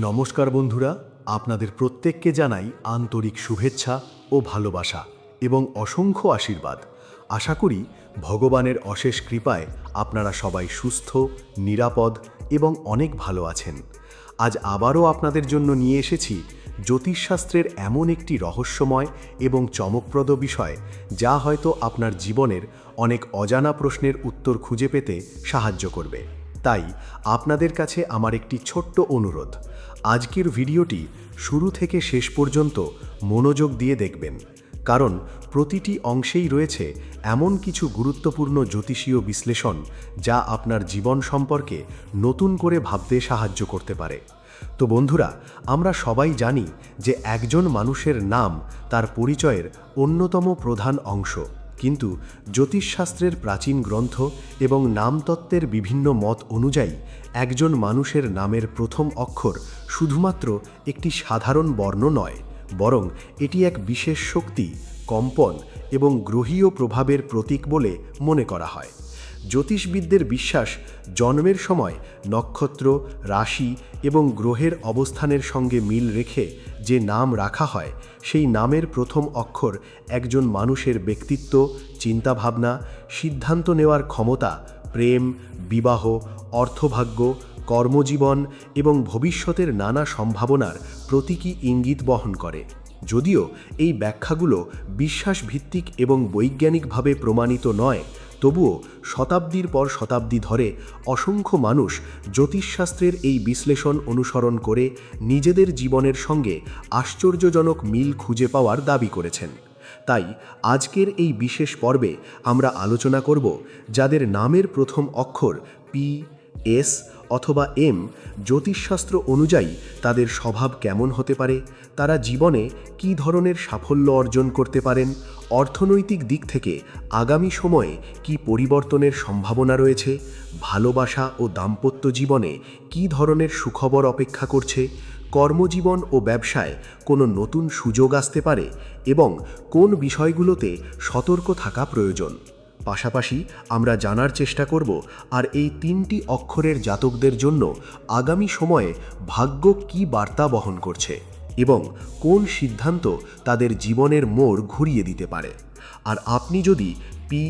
নমস্কার বন্ধুরা, আপনাদের প্রত্যেককে জানাই আন্তরিক শুভেচ্ছা ও ভালোবাসা এবং অসংখ্য আশীর্বাদ। আশা করি ভগবানের অশেষ কৃপায় আপনারা সবাই সুস্থ, নিরাপদ এবং অনেক ভালো আছেন। আজ আবারও আপনাদের জন্য নিয়ে এসেছি জ্যোতিষশাস্ত্রের এমন একটি রহস্যময় এবং চমকপ্রদ বিষয়, যা হয়তো আপনার জীবনের অনেক অজানা প্রশ্নের উত্তর খুঁজে পেতে সাহায্য করবে। তাই আপনাদের কাছে আমার একটি ছোট্ট অনুরোধ, আজকের ভিডিওটি শুরু থেকে শেষ পর্যন্ত মনোযোগ দিয়ে দেখবেন, কারণ প্রতিটি অংশেই রয়েছে এমন কিছু গুরুত্বপূর্ণ জ্যোতিষীয় বিশ্লেষণ যা আপনার জীবন সম্পর্কে নতুন করে ভাবতে সাহায্য করতে পারে। তো বন্ধুরা, আমরা সবাই জানি যে একজন মানুষের নাম তার পরিচয়ের অন্যতম প্রধান অংশ, কিন্তু জ্যোতিষশাস্ত্রের প্রাচীন গ্রন্থ এবং নামতত্ত্বের বিভিন্ন মত অনুযায়ী একজন মানুষের নামের প্রথম অক্ষর শুধুমাত্র একটি সাধারণ বর্ণ নয়, বরং এটি এক বিশেষ শক্তি, কম্পন এবং গ্রহীয় প্রভাবের প্রতীক বলে মনে করা হয়। জ্যোতিষবিদদের বিশ্বাস, জন্মের সময় নক্ষত্র, রাশি এবং গ্রহের অবস্থানের সঙ্গে মিল রেখে যে নাম রাখা হয়, সেই নামের প্রথম অক্ষর একজন মানুষের ব্যক্তিত্ব, চিন্তাভাবনা, সিদ্ধান্ত নেওয়ার ক্ষমতা, প্রেম, বিবাহ, অর্থভাগ্য, কর্মজীবন এবং ভবিষ্যতের নানা সম্ভাবনার প্রতীকী ইঙ্গিত বহন করে। যদিও এই ব্যাখ্যাগুলো বিশ্বাসভিত্তিক এবং বৈজ্ঞানিকভাবে প্রমাণিত নয়, তবুও শতাব্দীর পর শতাব্দী ধরে অসংখ্য মানুষ জ্যোতিষশাস্ত্রের এই বিশ্লেষণ অনুসরণ করে নিজেদের জীবনের সঙ্গে আশ্চর্যজনক মিল খুঁজে পাওয়ার দাবি করেছেন। তাই আজকের এই বিশেষ পর্বে আমরা আলোচনা করব যাদের নামের প্রথম অক্ষর পি, এস অথবা এম, জ্যোতিষশাস্ত্র অনুযায়ী তাদের স্বভাব কেমন হতে পারে, তারা জীবনে কী ধরনের সাফল্য অর্জন করতে পারেন, অর্থনৈতিক দিক থেকে আগামী সময়ে কী পরিবর্তনের সম্ভাবনা রয়েছে, ভালোবাসা ও দাম্পত্য জীবনে কী ধরনের সুখবর অপেক্ষা করছে, কর্মজীবন ও ব্যবসায় কোনো নতুন সুযোগ আসতে পারে এবং কোন বিষয়গুলোতে সতর্ক থাকা প্রয়োজন। পাশাপাশি আমরা জানার চেষ্টা করব আর এই তিনটি অক্ষরের জাতকদের জন্য আগামী সময়ে ভাগ্য কী বার্তা বহন করছে এবং কোন সিদ্ধান্ত তাদের জীবনের মোড় ঘুরিয়ে দিতে পারে। আর আপনি যদি পি,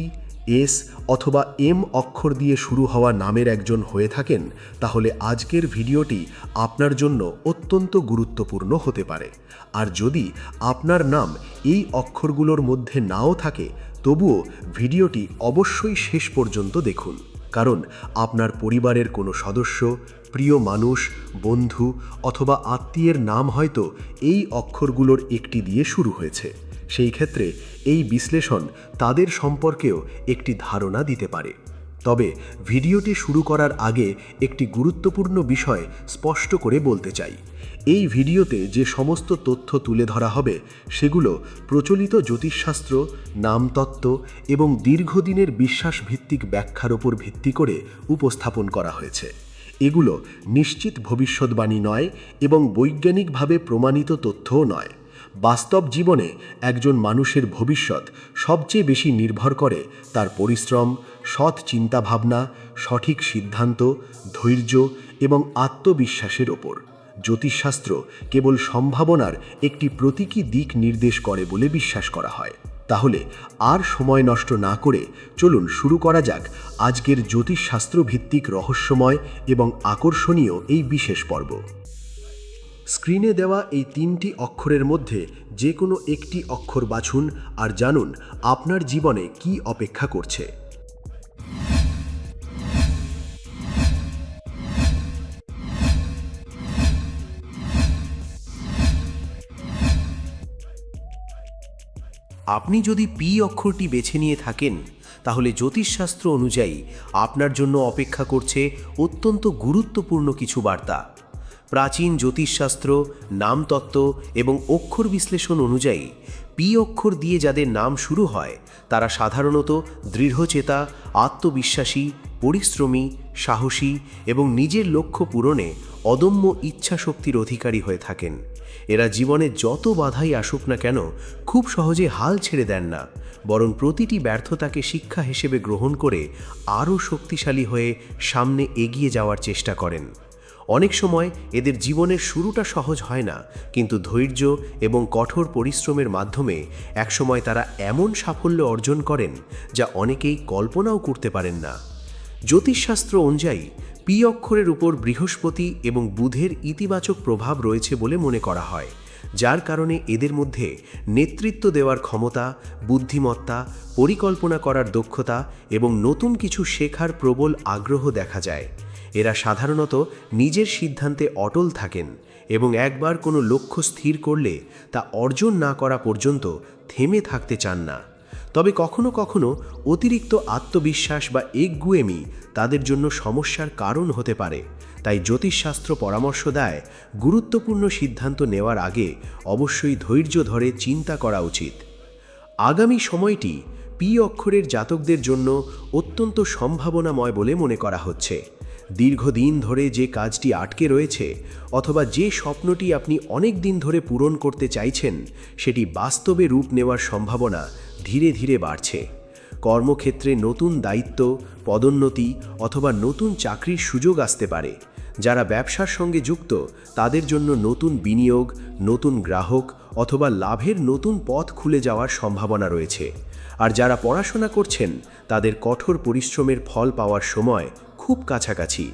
এস অথবা এম অক্ষর দিয়ে শুরু হওয়া নামের একজন হয়ে থাকেন, তাহলে আজকের ভিডিওটি আপনার জন্য অত্যন্ত গুরুত্বপূর্ণ হতে পারে। আর যদি আপনার নাম এই অক্ষরগুলোর মধ্যে নাও থাকে, তবুও ভিডিওটি অবশ্যই শেষ পর্যন্ত দেখুন, কারণ আপনার পরিবারের কোনো সদস্য, প্রিয় মানুষ, বন্ধু অথবা আত্মীয়ের নাম হয়তো এই অক্ষরগুলোর একটি দিয়ে শুরু হয়েছে। সেই ক্ষেত্রে এই বিশ্লেষণ তাদের সম্পর্কেও একটি ধারণা দিতে পারে। তবে ভিডিওটি শুরু করার আগে একটি গুরুত্বপূর্ণ বিষয় স্পষ্ট করে বলতে চাই। এই ভিডিওতে যে সমস্ত তথ্য তুলে ধরা হবে, সেগুলো প্রচলিত জ্যোতিষশাস্ত্র, নামতত্ত্ব এবং দীর্ঘদিনের বিশ্বাসভিত্তিক ব্যাখ্যার ওপর ভিত্তি করে উপস্থাপন করা হয়েছে। এগুলো নিশ্চিত ভবিষ্যৎবাণী নয় এবং বৈজ্ঞানিকভাবে প্রমাণিত তথ্যও নয়। বাস্তব জীবনে একজন মানুষের ভবিষ্যৎ সবচেয়ে বেশি নির্ভর করে তার পরিশ্রম, সৎ চিন্তাভাবনা, সঠিক সিদ্ধান্ত, ধৈর্য এবং আত্মবিশ্বাসের ওপর। জ্যোতিষশাস্ত্র কেবল সম্ভাবনার একটি প্রতীকী দিক নির্দেশ করে বলে বিশ্বাস করা হয়। তাহলে আর সময় নষ্ট না করে চলুন শুরু করা যাক আজকের জ্যোতিষশাস্ত্র ভিত্তিক রহস্যময় এবং আকর্ষণীয় এই বিশেষ পর্ব। স্ক্রিনে দেওয়া এই তিনটি অক্ষরের মধ্যে যে কোনো একটি অক্ষর বাছুন আর জানুন আপনার জীবনে কি অপেক্ষা করছে। আপনি যদি পি অক্ষরটি বেছে নিয়ে থাকেন, তাহলে জ্যোতিষশাস্ত্র অনুযায়ী আপনার জন্য অপেক্ষা করছে অত্যন্ত গুরুত্বপূর্ণ কিছু বার্তা। প্রাচীন জ্যোতিষশাস্ত্র, নামতত্ত্ব এবং অক্ষর বিশ্লেষণ অনুযায়ী পি অক্ষর দিয়ে যাদের নাম শুরু হয়, তারা সাধারণত দৃঢ়চেতা, আত্মবিশ্বাসী, পরিশ্রমী, সাহসী এবং নিজের লক্ষ্য পূরণে অদম্য ইচ্ছাশক্তির অধিকারী হয়ে থাকেন। এরা জীবনে যত বাধাই আসুক না কেন খুব সহজে হাল ছেড়ে দেন না, বরং প্রতিটি ব্যর্থতাকে শিক্ষা হিসেবে গ্রহণ করে আরও শক্তিশালী হয়ে সামনে এগিয়ে যাওয়ার চেষ্টা করেন। অনেক সময় এদের জীবনের শুরুটা সহজ হয় না, কিন্তু ধৈর্য এবং কঠোর পরিশ্রমের মাধ্যমে একসময় তারা এমন সাফল্য অর্জন করেন যা অনেকেই কল্পনাও করতে পারেন না। জ্যোতিষশাস্ত্র অনুযায়ী পি অক্ষরের উপর বৃহস্পতি এবং বুধের ইতিবাচক প্রভাব রয়েছে বলে মনে করা হয়, যার কারণে এদের মধ্যে নেতৃত্ব দেওয়ার ক্ষমতা, বুদ্ধিমত্তা, পরিকল্পনা করার দক্ষতা এবং নতুন কিছু শেখার প্রবল আগ্রহ দেখা যায়। এরা সাধারণত নিজের সিদ্ধান্তে অটল থাকেন এবং একবার কোনো লক্ষ্য স্থির করলে তা অর্জন না করা পর্যন্ত থেমে থাকতে চান না। তবে কখনো কখনো অতিরিক্ত আত্মবিশ্বাস বা একগুঁয়েমি তাদের জন্য সমস্যার কারণ হতে পারে। তাই জ্যোতিষশাস্ত্র পরামর্শ দেয়, গুরুত্বপূর্ণ সিদ্ধান্ত নেওয়ার আগে অবশ্যই ধৈর্য ধরে চিন্তা করা উচিত। আগামী সময়টি পি অক্ষরের জাতকদের জন্য অত্যন্ত সম্ভাবনাময় বলে মনে করা হচ্ছে। দীর্ঘদিন ধরে যে কাজটি আটকে রয়েছে অথবা যে স্বপ্নটি আপনি অনেক দিন ধরে পূরণ করতে চাইছেন, সেটি বাস্তবে রূপ নেওয়ার সম্ভাবনা ধীরে ধীরে বাড়ছে। কর্মক্ষেত্রে নতুন দায়িত্ব, পদোন্নতি অথবা নতুন চাকরির সুযোগ আসতে পারে। যারা ব্যবসার সঙ্গে যুক্ত তাদের জন্য নতুন বিনিয়োগ, নতুন গ্রাহক অথবা লাভের নতুন পথ খুলে যাওয়ার সম্ভাবনা রয়েছে। আর যারা পড়াশোনা করছেন তাদের কঠোর পরিশ্রমের ফল পাওয়ার সময় খুব কাছাকাছি।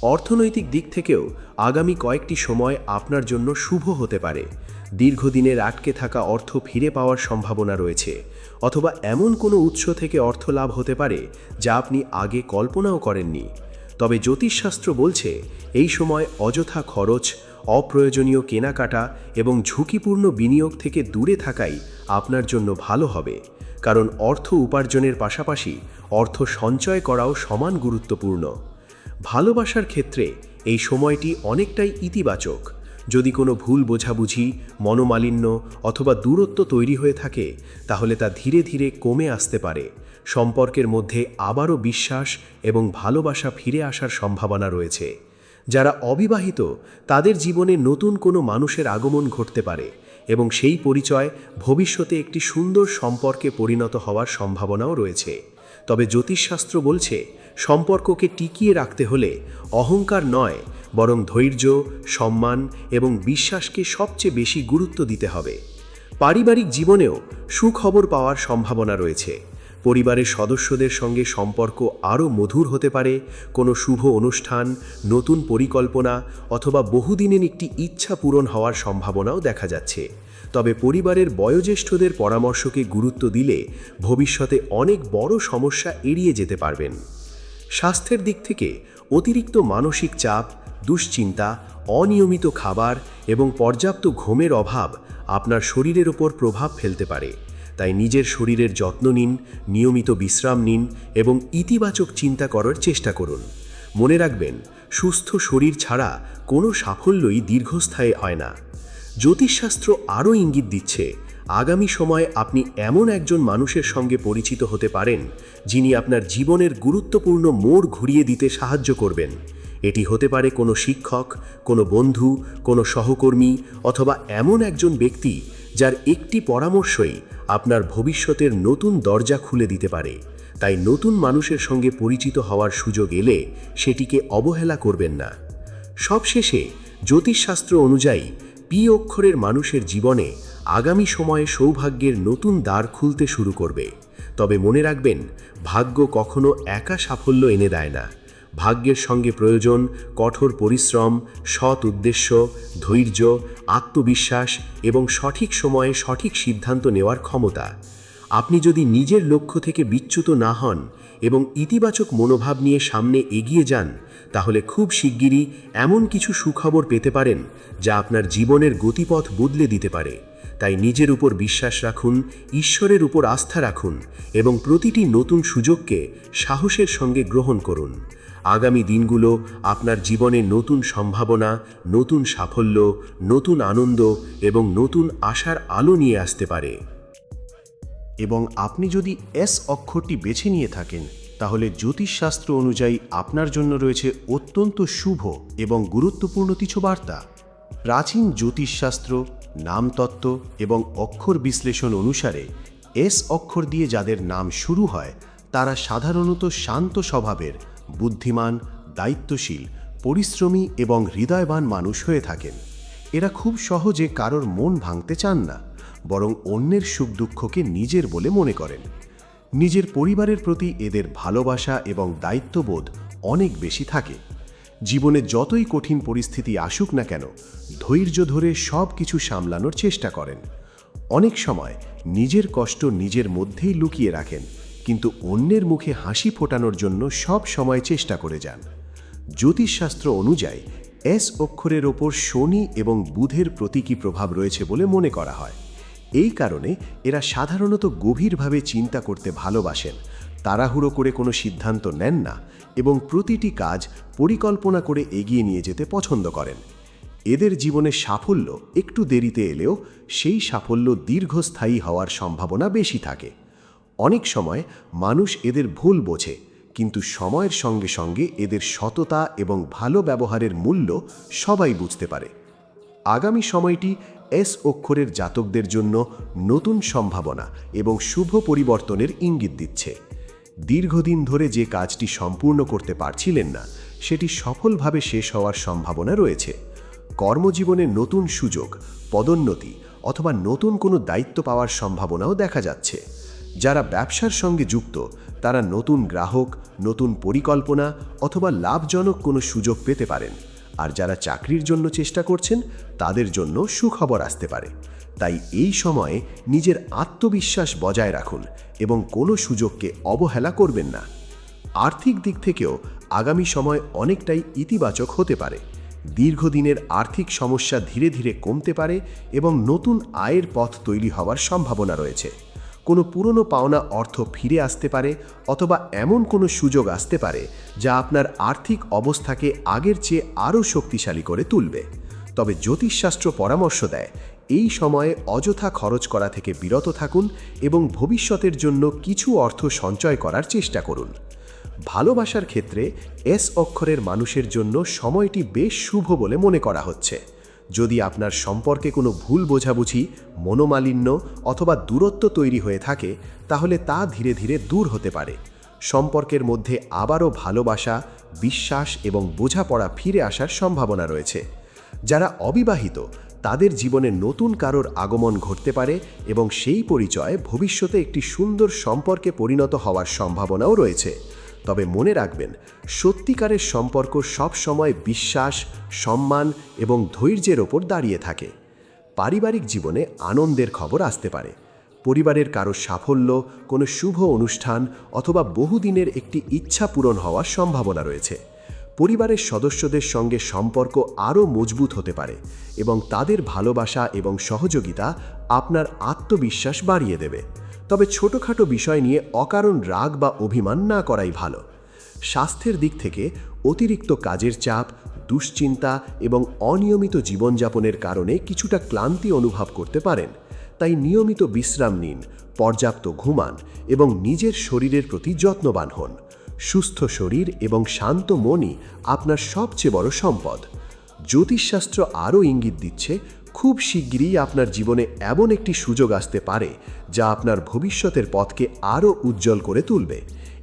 অর্থনৈতিক দিক থেকেও আগামী কয়েকটি সময় আপনার জন্য শুভ হতে পারে। দীর্ঘদিনের আটকে থাকা অর্থ ফিরে পাওয়ার সম্ভাবনা রয়েছে, অথবা এমন কোনো উৎস থেকে অর্থ লাভ হতে পারে যা আপনি আগে কল্পনাও করেননি। তবে জ্যোতিষশাস্ত্র বলছে, এই সময় অযথা খরচ, অপ্রয়োজনীয় কেনাকাটা এবং ঝুঁকিপূর্ণ বিনিয়োগ থেকে দূরে থাকাই আপনার জন্য ভালো হবে। কারণ অর্থ উপার্জনের পাশাপাশি অর্থ সঞ্চয় করাও সমান গুরুত্বপূর্ণ। ভালোবাসার ক্ষেত্রে এই সময়টি অনেকটাই ইতিবাচক। যদি কোনো ভুল বোঝাবুঝি, মনোমালিন্য অথবা দূরত্ব তৈরি হয়ে থাকে, তাহলে তা ধীরে ধীরে কমে আসতে পারে। সম্পর্কের মধ্যে আবারও বিশ্বাস এবং ভালোবাসা ফিরে আসার সম্ভাবনা রয়েছে। যারা অবিবাহিত তাদের জীবনে নতুন কোনো মানুষের আগমন ঘটতে পারে এবং সেই পরিচয় ভবিষ্যতে একটি সুন্দর সম্পর্কে পরিণত হওয়ার সম্ভাবনাও রয়েছে। তবে জ্যোতিষশাস্ত্র বলছে, সম্পর্ককে টিকিয়ে রাখতে হলে অহংকার নয়, বরং ধৈর্য, সম্মান এবং বিশ্বাসকে সবচেয়ে বেশি গুরুত্ব দিতে হবে। পারিবারিক জীবনেও সুখবর পাওয়ার সম্ভাবনা রয়েছে। পরিবারের সদস্যদের সঙ্গে সম্পর্ক আরও মধুর হতে পারে। কোনো শুভ অনুষ্ঠান, নতুন পরিকল্পনা অথবা বহুদিনের একটি ইচ্ছা পূরণ হওয়ার সম্ভাবনাও দেখা যাচ্ছে। তবে পরিবারের বয়োজ্যেষ্ঠদের পরামর্শকে গুরুত্ব দিলে ভবিষ্যতে অনেক বড় সমস্যা এড়িয়ে যেতে পারবেন। স্বাস্থ্যের দিক থেকে অতিরিক্ত মানসিক চাপ, দুশ্চিন্তা, অনিয়মিত খাবার এবং পর্যাপ্ত ঘুমের অভাব আপনার শরীরের ওপর প্রভাব ফেলতে পারে। তাই নিজের শরীরের যত্ন নিন, নিয়মিত বিশ্রাম নিন এবং ইতিবাচক চিন্তা করার চেষ্টা করুন। মনে রাখবেন, সুস্থ শরীর ছাড়া কোনো সাফল্যই দীর্ঘস্থায়ী হয় না। জ্যোতিষশাস্ত্র আরও ইঙ্গিত দিচ্ছে, আগামী সময়ে আপনি এমন একজন মানুষের সঙ্গে পরিচিত হতে পারেন যিনি আপনার জীবনের গুরুত্বপূর্ণ মোড় ঘুরিয়ে দিতে সাহায্য করবেন। এটি হতে পারে কোনো শিক্ষক, কোনো বন্ধু, কোনো সহকর্মী অথবা এমন একজন ব্যক্তি যার একটি পরামর্শই আপনার ভবিষ্যতের নতুন দরজা খুলে দিতে পারে। তাই নতুন মানুষের সঙ্গে পরিচিত হওয়ার সুযোগ এলে সেটিকে অবহেলা করবেন না। সবশেষে জ্যোতিষশাস্ত্র অনুযায়ী পি অক্ষরের মানুষের জীবনে আগামী সময়ে সৌভাগ্যের নতুন দ্বার খুলতে শুরু করবে। তবে মনে রাখবেন, ভাগ্য কখনো একা সাফল্য এনে দেয় না। ভাগ্যের সঙ্গে প্রয়োজন কঠোর পরিশ্রম, সৎ উদ্দেশ্য, ধৈর্য, আত্মবিশ্বাস এবং সঠিক সময়ে সঠিক সিদ্ধান্ত নেওয়ার ক্ষমতা। আপনি যদি নিজের লক্ষ্য থেকে বিচ্যুত না হন এবং ইতিবাচক মনোভাব নিয়ে সামনে এগিয়ে যান, তাহলে খুব শিগগিরই এমন কিছু সুখবর পেতে পারেন যা আপনার জীবনের গতিপথ বদলে দিতে পারে। তাই নিজের উপর বিশ্বাস রাখুন, ঈশ্বরের উপর আস্থা রাখুন এবং প্রতিটি নতুন সুযোগকে সাহসের সঙ্গে গ্রহণ করুন। আগামী দিনগুলো আপনার জীবনে নতুন সম্ভাবনা, নতুন সাফল্য, নতুন আনন্দ এবং নতুন আশার আলো নিয়ে আসতে পারে। এবং আপনি যদি এস অক্ষরটি বেছে নিয়ে থাকেন, তাহলে জ্যোতিষশাস্ত্র অনুযায়ী আপনার জন্য রয়েছে অত্যন্ত শুভ এবং গুরুত্বপূর্ণ কিছু বার্তা। প্রাচীন জ্যোতিষশাস্ত্র, নামতত্ত্ব এবং অক্ষর বিশ্লেষণ অনুসারে এস অক্ষর দিয়ে যাদের নাম শুরু হয় তারা সাধারণত শান্ত স্বভাবের, বুদ্ধিমান, দায়িত্বশীল, পরিশ্রমী এবং হৃদয়বান মানুষ হয়ে থাকেন। এরা খুব সহজে কারোর মন ভাঙতে চান না, বরং অন্যের সুখ দুঃখকে নিজের বলে মনে করেন। নিজের পরিবারের প্রতি এদের ভালোবাসা এবং দায়িত্ববোধ অনেক বেশি থাকে। জীবনে যতই কঠিন পরিস্থিতি আসুক না কেন, ধৈর্য ধরে সব কিছু সামলানোর চেষ্টা করেন। অনেক সময় নিজের কষ্ট নিজের মধ্যেই লুকিয়ে রাখেন, কিন্তু অন্যের মুখে হাসি ফোটানোর জন্য সব সময় চেষ্টা করে যান। জ্যোতিষশাস্ত্র অনুযায়ী এস অক্ষরের ওপর শনি এবং বুধের প্রতীকী প্রভাব রয়েছে বলে মনে করা হয়। এই কারণে এরা সাধারণত গভীরভাবে চিন্তা করতে ভালোবাসেন, তাড়াহুড়ো করে কোনো সিদ্ধান্ত নেন না এবং প্রতিটি কাজ পরিকল্পনা করে এগিয়ে নিয়ে যেতে পছন্দ করেন। এদের জীবনে সাফল্য একটু দেরিতে এলেও সেই সাফল্য দীর্ঘস্থায়ী হওয়ার সম্ভাবনা বেশি থাকে। অনেক সময় মানুষ এদের ভুল বোঝে, কিন্তু সময়ের সঙ্গে সঙ্গে এদের সততা এবং ভালো ব্যবহারের মূল্য সবাই বুঝতে পারে। আগামী সময়টি এস অক্ষরের জাতকদের জন্য নতুন সম্ভাবনা এবং শুভ পরিবর্তনের ইঙ্গিত দিচ্ছে। দীর্ঘদিন ধরে যে কাজটি সম্পূর্ণ করতে পারছিলেন না, সেটি সফলভাবে শেষ হওয়ার সম্ভাবনা রয়েছে। কর্মজীবনে নতুন সুযোগ, পদোন্নতি অথবা নতুন কোনো দায়িত্ব পাওয়ার সম্ভাবনাও দেখা যাচ্ছে। যারা ব্যবসার সঙ্গে যুক্ত, তারা নতুন গ্রাহক, নতুন পরিকল্পনা অথবা লাভজনক কোনো সুযোগ পেতে পারেন। আর যারা চাকরির জন্য চেষ্টা করছেন, তাদের জন্য সুখবর আসতে পারে। তাই এই সময়ে নিজের আত্মবিশ্বাস বজায় রাখুন এবং কোনো সুযোগকে অবহেলা করবেন না। আর্থিক দিক থেকেও আগামী সময় অনেকটাই ইতিবাচক হতে পারে। দীর্ঘদিনের আর্থিক সমস্যা ধীরে ধীরে কমতে পারে এবং নতুন আয়ের পথ তৈরি হওয়ার সম্ভাবনা রয়েছে। কোনো পুরনো পাওনা অর্থ ফিরে আসতে পারে অথবা এমন কোনো সুযোগ আসতে পারে যা আপনার আর্থিক অবস্থাকে আগের চেয়ে আরও শক্তিশালী করে তুলবে। তবে জ্যোতিষশাস্ত্র পরামর্শ দেয়, এই সময়ে অযথা খরচ করা থেকে বিরত থাকুন এবং ভবিষ্যতের জন্য কিছু অর্থ সঞ্চয় করার চেষ্টা করুন। ভালোবাসার ক্ষেত্রে এস অক্ষরের মানুষের জন্য সময়টি বেশ শুভ বলে মনে করা হচ্ছে। যদি আপনার সম্পর্কে কোনো ভুল বোঝাবুঝি, মনোমালিন্য অথবা দূরত্ব তৈরি হয়ে থাকে, তাহলে তা ধীরে ধীরে দূর হতে পারে। সম্পর্কের মধ্যে আবারও ভালোবাসা, বিশ্বাস এবং বোঝাপড়া ফিরে আসার সম্ভাবনা রয়েছে। যারা অবিবাহিত, তাদের জীবনে নতুন কারোর আগমন ঘটতে পারে এবং সেই পরিচয় ভবিষ্যতে একটি সুন্দর সম্পর্কে পরিণত হওয়ার সম্ভাবনাও রয়েছে। তবে মনে রাখবেন, সত্যিকারের সম্পর্ক সব সময় বিশ্বাস, সম্মান এবং ধৈর্যের ওপর দাঁড়িয়ে থাকে। পারিবারিক জীবনে আনন্দের খবর আসতে পারে। পরিবারের কারো সাফল্য, কোনো শুভ অনুষ্ঠান অথবা বহুদিনের একটি ইচ্ছা পূরণ হওয়ার সম্ভাবনা রয়েছে। পরিবারের সদস্যদের সঙ্গে সম্পর্ক আরও মজবুত হতে পারে এবং তাদের ভালোবাসা এবং সহযোগিতা আপনার আত্মবিশ্বাস বাড়িয়ে দেবে। তবে ছোটখাটো বিষয় নিয়ে অকারণ রাগ বা অভিমান না করাই ভালো। স্বাস্থ্যের দিক থেকে অতিরিক্ত কাজের চাপ, দুশ্চিন্তা এবং অনিয়মিত জীবনযাপনের কারণে কিছুটা ক্লান্তি অনুভব করতে পারেন। তাই নিয়মিত বিশ্রাম নিন, পর্যাপ্ত ঘুমান এবং নিজের শরীরের প্রতি যত্নবান হন। সুস্থ শরীর এবং শান্ত মনই আপনার সবচেয়ে বড় সম্পদ। জ্যোতিষশাস্ত্র আরও ইঙ্গিত দিচ্ছে, খুব শিগগিরই আপনার জীবনে এমন একটি সুযোগ আসতে পারে যা আপনার ভবিষ্যতের পথকে আরও উজ্জ্বল করে তুলবে।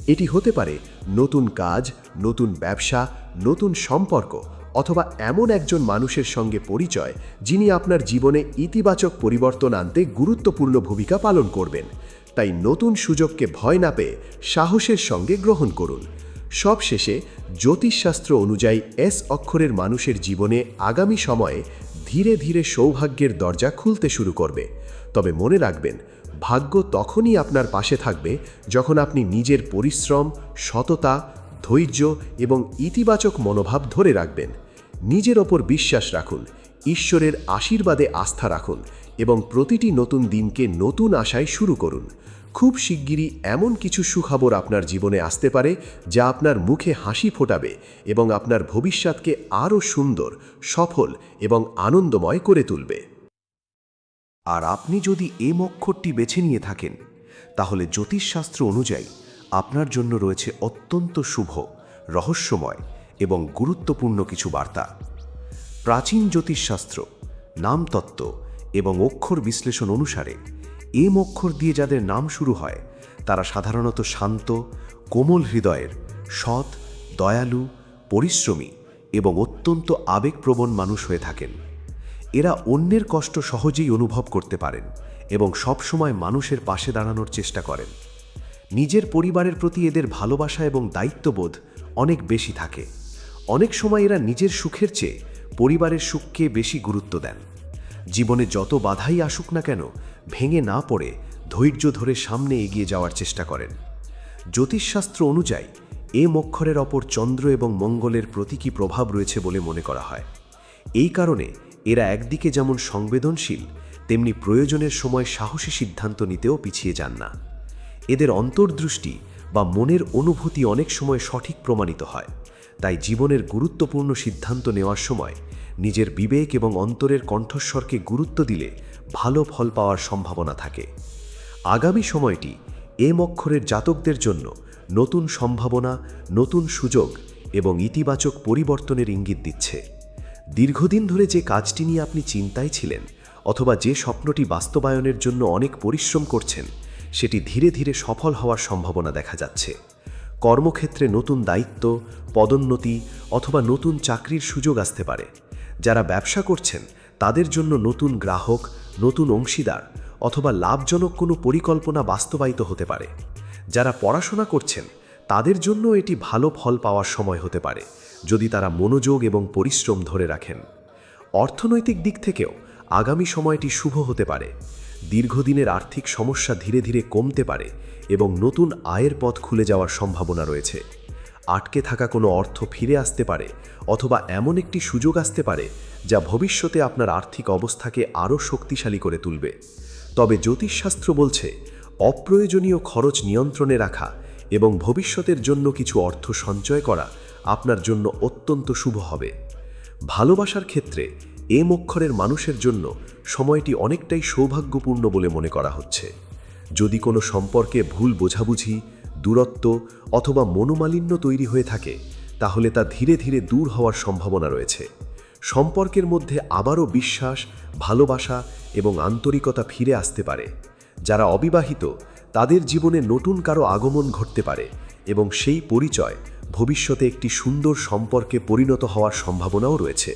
এটি হতে পারে নতুন কাজ, নতুন ব্যবসা, নতুন সম্পর্ক অথবা এমন একজন মানুষের সঙ্গে পরিচয় যিনি আপনার জীবনে ইতিবাচক পরিবর্তন আনতে গুরুত্বপূর্ণ ভূমিকা পালন করবেন। তাই নতুন সুযোগকে ভয় না পেয়ে সাহসের সঙ্গে গ্রহণ করুন। সবশেষে জ্যোতিষশাস্ত্র অনুযায়ী এস অক্ষরের মানুষের জীবনে আগামী সময়ে ধীরে ধীরে সৌভাগ্যের দরজা খুলতে শুরু করবে। তবে মনে রাখবেন, ভাগ্য তখনই আপনার পাশে থাকবে যখন আপনি নিজের পরিশ্রম, সততা, ধৈর্য এবং ইতিবাচক মনোভাব ধরে রাখবেন। নিজের ওপর বিশ্বাস রাখুন, ঈশ্বরের আশীর্বাদে আস্থা রাখুন এবং প্রতিটি নতুন দিনকে নতুন আশায় শুরু করুন। খুব শিগগিরই এমন কিছু সুখবর আপনার জীবনে আসতে পারে যা আপনার মুখে হাসি ফোটাবে এবং আপনার ভবিষ্যৎকে আরও সুন্দর, সফল এবং আনন্দময় করে তুলবে। আর আপনি যদি এম অক্ষরটি বেছে নিয়ে থাকেন, তাহলে জ্যোতিষশাস্ত্র অনুযায়ী আপনার জন্য রয়েছে অত্যন্ত শুভ, রহস্যময় এবং গুরুত্বপূর্ণ কিছু বার্তা। প্রাচীন জ্যোতিষশাস্ত্র, নামতত্ত্ব এবং অক্ষর বিশ্লেষণ অনুসারে এম অক্ষর দিয়ে যাদের নাম শুরু হয়, তারা সাধারণত শান্ত, কোমল হৃদয়ের, সৎ, দয়ালু, পরিশ্রমী এবং অত্যন্ত আবেগপ্রবণ মানুষ হয়ে থাকেন। এরা অন্যের কষ্ট সহজেই অনুভব করতে পারেন এবং সবসময় মানুষের পাশে দাঁড়ানোর চেষ্টা করেন। নিজের পরিবারের প্রতি এদের ভালোবাসা এবং দায়িত্ববোধ অনেক বেশি থাকে। অনেক সময় এরা নিজের সুখের চেয়ে পরিবারের সুখকে বেশি গুরুত্ব দেন। জীবনে যত বাধাই আসুক না কেন ভেঙে না পড়ে ধৈর্য ধরে সামনে এগিয়ে যাওয়ার চেষ্টা করেন। জ্যোতিষশাস্ত্র অনুযায়ী অক্ষরের ওপর চন্দ্র এবং মঙ্গলের প্রতীকী প্রভাব রয়েছে বলে মনে করা হয়। এই কারণে এরা একদিকে যেমন সংবেদনশীল, তেমনি প্রয়োজনের সময় সাহসী সিদ্ধান্ত নিতেও পিছিয়ে যান না। এদের অন্তর্দৃষ্টি বা মনের অনুভূতি অনেক সময় সঠিক প্রমাণিত হয়। তাই জীবনের গুরুত্বপূর্ণ সিদ্ধান্ত নেওয়ার সময় নিজের বিবেক এবং অন্তরের কণ্ঠস্বরকে গুরুত্ব দিলে ভালো ফল পাওয়ার সম্ভাবনা থাকে। আগামী সময়টি অক্ষরের জাতকদের জন্য নতুন সম্ভাবনা, নতুন সুযোগ এবং ইতিবাচক পরিবর্তনের ইঙ্গিত দিচ্ছে। দীর্ঘদিন ধরে যে কাজটি নিয়ে আপনি চিন্তায় ছিলেন অথবা যে স্বপ্নটি বাস্তবায়নের জন্য অনেক পরিশ্রম করছেন, সেটি ধীরে ধীরে সফল হওয়ার সম্ভাবনা দেখা যাচ্ছে। কর্মক্ষেত্রে নতুন দায়িত্ব, পদোন্নতি অথবা নতুন চাকরির সুযোগ আসতে পারে। যারা ব্যবসা করছেন তাদের জন্য নতুন গ্রাহক, নতুন অংশীদার অথবা লাভজনক কোনো পরিকল্পনা বাস্তবায়িত হতে পারে। যারা পড়াশোনা করছেন তাদের জন্য এটি ভালো ফল পাওয়ার সময় হতে পারে, যদি তারা মনোযোগ এবং পরিশ্রম ধরে রাখেন। অর্থনৈতিক দিক থেকেও আগামী সময়টি শুভ হতে পারে। দীর্ঘদিনের আর্থিক সমস্যা ধীরে ধীরে কমতে পারে এবং নতুন আয়ের পথ খুলে যাওয়ার সম্ভাবনা রয়েছে। আটকে থাকা কোনো অর্থ ফিরে আসতে পারে অথবা এমন একটি সুযোগ আসতে পারে যা ভবিষ্যতে আপনার আর্থিক অবস্থাকে আরও শক্তিশালী করে তুলবে। তবে জ্যোতিষশাস্ত্র বলছে, অপ্রয়োজনীয় খরচ নিয়ন্ত্রণে রাখা এবং ভবিষ্যতের জন্য কিছু অর্থ সঞ্চয় করা আপনার জন্য অত্যন্ত শুভ হবে। ভালোবাসার ক্ষেত্রে অক্ষরের মানুষের জন্য সময়টি অনেকটাই সৌভাগ্যপূর্ণ বলে মনে করা হচ্ছে। যদি কোনো সম্পর্কে ভুল বোঝাবুঝি, দূরত্ব অথবা মনোমালিন্য তৈরি হয়ে থাকে, তাহলে তা ধীরে ধীরে দূর হওয়ার সম্ভাবনা রয়েছে। সম্পর্কের মধ্যে আবারও বিশ্বাস, ভালোবাসা এবং আন্তরিকতা ফিরে আসতে পারে। যারা অবিবাহিত তাদের জীবনে নতুন কারো আগমন ঘটতে পারে এবং সেই পরিচয় ভবিষ্যতে একটি সুন্দর সম্পর্কে পরিণত হওয়ার সম্ভাবনাও রয়েছে।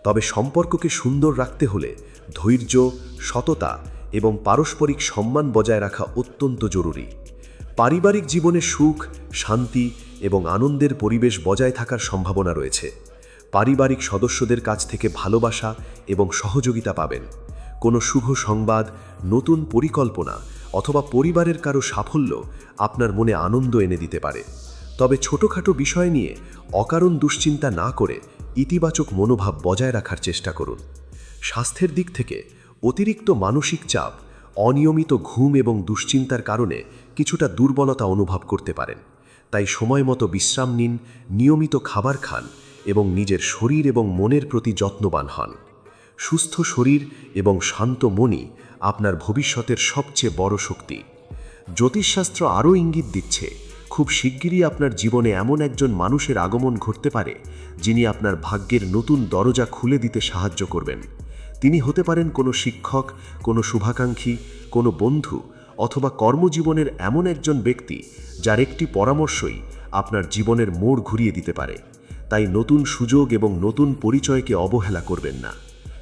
তবে সম্পর্ককে সুন্দর রাখতে হলে ধৈর্য, সততা এবং পারস্পরিক সম্মান বজায় রাখা অত্যন্ত জরুরি। পারিবারিক জীবনে সুখ, শান্তি এবং আনন্দের পরিবেশ বজায় থাকার সম্ভাবনা রয়েছে। পারিবারিক সদস্যদের কাছ থেকে ভালোবাসা এবং সহযোগিতা পাবেন। কোনো শুভ সংবাদ, নতুন পরিকল্পনা অথবা পরিবারের কারো সাফল্য আপনার মনে আনন্দ এনে দিতে পারে। তবে ছোটখাটো বিষয় নিয়ে অকারণ দুশ্চিন্তা না করে ইতিবাচক মনোভাব বজায় রাখার চেষ্টা করুন। স্বাস্থ্যের দিক থেকে অতিরিক্ত মানসিক চাপ, অনিয়মিত ঘুম এবং দুশ্চিন্তার কারণে কিছুটা দুর্বলতা অনুভব করতে পারেন। তাই সময় মতো বিশ্রাম নিন, নিয়মিত খাবার খান এবং নিজের শরীর এবং মনের প্রতি যত্নবান হন। সুস্থ শরীর এবং শান্ত মনই আপনার ভবিষ্যতের সবচেয়ে বড় শক্তি। জ্যোতিষশাস্ত্র আরও ইঙ্গিত দিচ্ছে, খুব শিগগিরই আপনার জীবনে এমন একজন মানুষের আগমন ঘটতে পারে যিনি আপনার ভাগ্যের নতুন দরজা খুলে দিতে সাহায্য করবেন। তিনি হতে পারেন কোনো শিক্ষক, কোনো শুভাকাঙ্ক্ষী, কোনো বন্ধু অথবা কর্মজীবনের এমন একজন ব্যক্তি যার একটি পরামর্শই আপনার জীবনের মোড় ঘুরিয়ে দিতে পারে। তাই নতুন সুযোগ এবং নতুন পরিচয়কে অবহেলা করবেন না।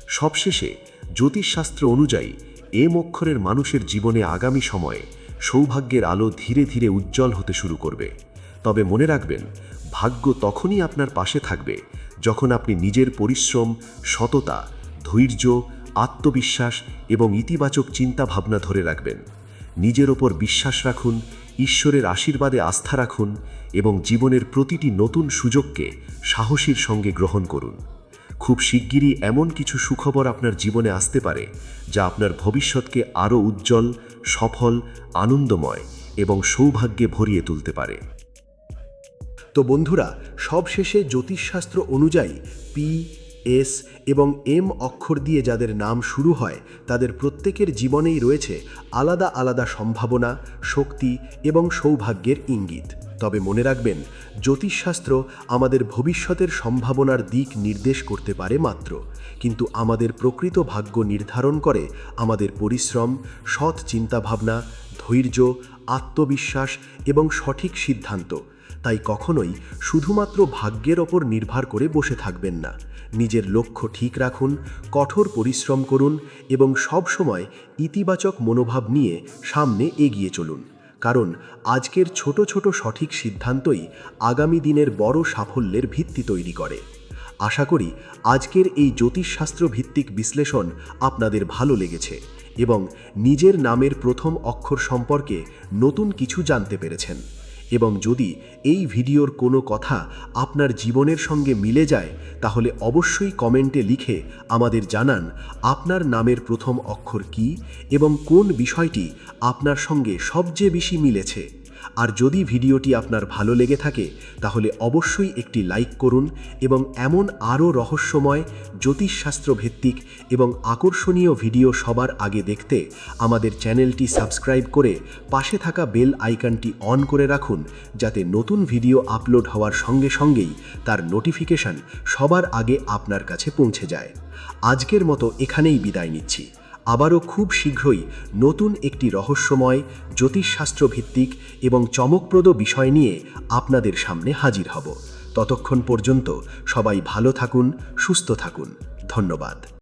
সবশেষে জ্যোতিষশাস্ত্র অনুযায়ী অক্ষরের মানুষের জীবনে আগামী সময়ে সৌভাগ্যের আলো ধীরে ধীরে উজ্জ্বল হতে শুরু করবে। তবে মনে রাখবেন, ভাগ্য তখনই আপনার পাশে থাকবে যখন আপনি নিজের পরিশ্রম, সততা, ধৈর্য, আত্মবিশ্বাস এবং ইতিবাচক চিন্তাভাবনা ধরে রাখবেন। নিজের ওপর বিশ্বাস রাখুন, ঈশ্বরের আশীর্বাদে আস্থা রাখুন এবং জীবনের প্রতিটি নতুন সুযোগকে সাহসীর সঙ্গে গ্রহণ করুন। খুব শিগগিরই এমন কিছু সুখবর আপনার জীবনে আসতে পারে যা আপনার ভবিষ্যৎকে আরও উজ্জ্বল, সফল, আনন্দময় এবং সৌভাগ্যে ভরিয়ে তুলতে পারে। তো বন্ধুরা, সবশেষে জ্যোতিষশাস্ত্র অনুযায়ী পি, এস এবং এম অক্ষর দিয়ে যাদের নাম শুরু হয় তাদের প্রত্যেকের জীবনেই রয়েছে আলাদা আলাদা সম্ভাবনা, শক্তি এবং সৌভাগ্যের ইঙ্গিত। তবে মনে রাখবেন, জ্যোতিষশাস্ত্র আমাদের ভবিষ্যতের সম্ভাবনার দিক নির্দেশ করতে পারে মাত্র, কিন্তু আমাদের প্রকৃত ভাগ্য নির্ধারণ করে আমাদের পরিশ্রম, সৎ চিন্তাভাবনা, ধৈর্য, আত্মবিশ্বাস এবং সঠিক সিদ্ধান্ত। তাই কখনোই শুধুমাত্র ভাগ্যের ওপর নির্ভর করে বসে থাকবেন না। নিজের লক্ষ্য ঠিক রাখুন, কঠোর পরিশ্রম করুন এবং সব সময় ইতিবাচক মনোভাব নিয়ে সামনে এগিয়ে চলুন। কারণ আজকের ছোট ছোট সঠিক সিদ্ধান্তই আগামী দিনের বড় সাফল্যের ভিত্তি তৈরি করে। আশা করি আজকের এই জ্যোতিষশাস্ত্র ভিত্তিক বিশ্লেষণ আপনাদের ভালো লেগেছে এবং নিজের নামের প্রথম অক্ষর সম্পর্কে নতুন কিছু জানতে পেরেছেন। এবং যদি এই ভিডিওর কোনো কথা আপনার জীবনের সঙ্গে মিলে যায় তাহলে অবশ্যই কমেন্টে লিখে আমাদের জানান আপনার নামের প্রথম অক্ষর কী এবং কোন বিষয়টি আপনার সঙ্গে সবচেয়ে বেশি মিলেছে। আর যদি ভিডিওটি আপনার ভালো লেগে থাকে তাহলে অবশ্যই একটি লাইক করুন এবং এমন আরও রহস্যময় জ্যোতিষশাস্ত্র ভিত্তিক এবং আকর্ষণীয় ভিডিও সবার আগে দেখতে আমাদের চ্যানেলটি সাবস্ক্রাইব করে পাশে থাকা বেল আইকনটি অন করে রাখুন, যাতে নতুন ভিডিও আপলোড হওয়ার সঙ্গে সঙ্গেই তার নোটিফিকেশন সবার আগে আপনার কাছে পৌঁছে যায়। আজকের মতো এখানেই বিদায় নিচ্ছি। আবারও খুব শীঘ্রই নতুন একটি রহস্যময় জ্যোতিষশাস্ত্র ভিত্তিক এবং চমকপ্রদ বিষয় নিয়ে আপনাদের সামনে হাজির হব। ততক্ষণ পর্যন্ত সবাই ভালো থাকুন, সুস্থ থাকুন। ধন্যবাদ।